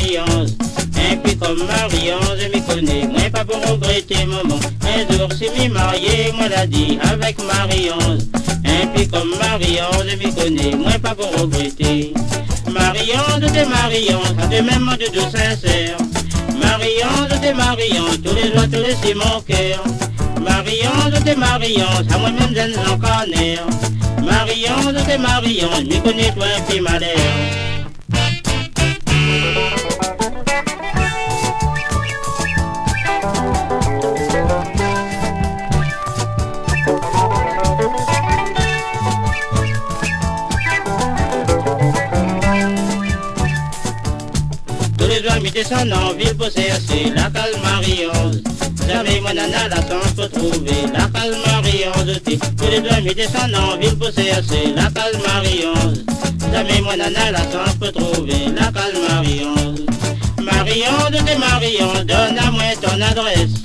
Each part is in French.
Marie-Ange. Et puis comme Marie-Ange, je m'y connais, moi pas pour regretter maman. Un jour si m'y marié, moi l'a dit avec Marie-Ange. Et puis comme Marie-Ange, je m'y connais, moi pas pour regretter. Marie-Ange, t'es Marie-Ange, ça te même de doux sincère. Marie-Ange, t'es Marie-Ange, tous les jours, tous les c'est mon cœur. Marie-Ange, t'es Marie-Ange, à moi-même j'en en connais. Marie-Ange, t'es Marie-Ange, m'y connais toi un peu malheur. Tous les jours, m'y descend en ville pour chercher la case Marie-Ange. Jamais mon nana la chance pour trouver la case Marie-Ange. Tous les jours, m'y descend en ville pour chercher la case Marie-Ange. Jamais mon nana la chance pour trouver la case Marie-Ange. Marie-Ange, t'es Marie-Ange, donne à moi ton adresse.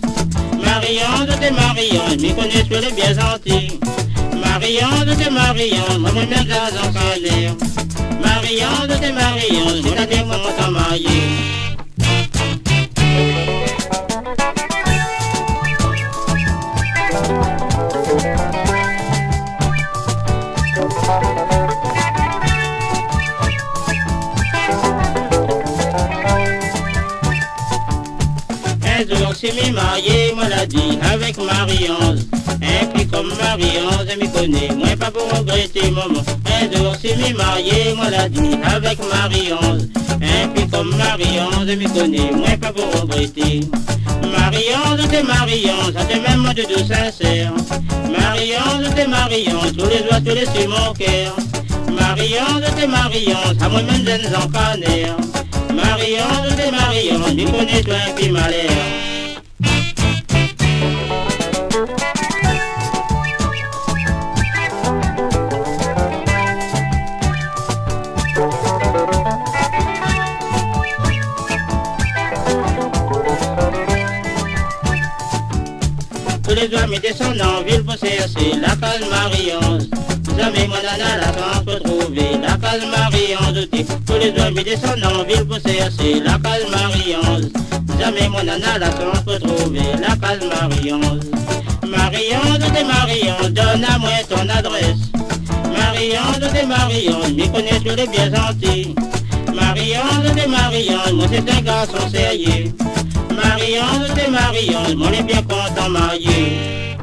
Marie-Ange, t'es Marie-Ange, m'y connais, tu es bien gentil. Marie-Ange, t'es Marie-Ange, moi-même j'en connais. Marie-Ange, t'es Marie-Ange, moi t'as moi t'en marié. Un jour, si m'y marié, moi l'a dit avec Marie-Ange. Et puis comme Marie-Ange, je m'y connais, moi pas pour regretter maman. Un jour, si m'y marié, moi l'a dit avec Marie-Ange. Et puis comme Marie-Ange, je m'y connais, moi pas pour regretter. Marie-Ange, t'es Marie-Ange, ça te même de doux sincère. Marie-Ange, t'es Marie-Ange, tous les jours, tous les sur mon cœur. Marie-Ange, t'es Marie-Ange, à moi-même je n'en connais. Marie-Ange, t'es Marie-Ange, m'y connais toi un peu malheur. Tous les jours, m'y descend en ville pour chercher la case Marie-Ange. Jamais mon nana la chance pour trouver la case Marie-Ange. Tous les jours, m'y descend en ville pour chercher la case Marie-Ange. Jamais mon nana la chance pour trouver la case Marie-Ange. Marie-Ange, t'es Marie-Ange, donne à moi ton adresse. Marie-Ange, t'es Marie-Ange, m'y connais, tu es bien gentil. Marie-Ange, t'es Marie-Ange, moi c'est un garçon sérieux. Marie-Ange, t'es Marie-Ange, moi on est bien content marié.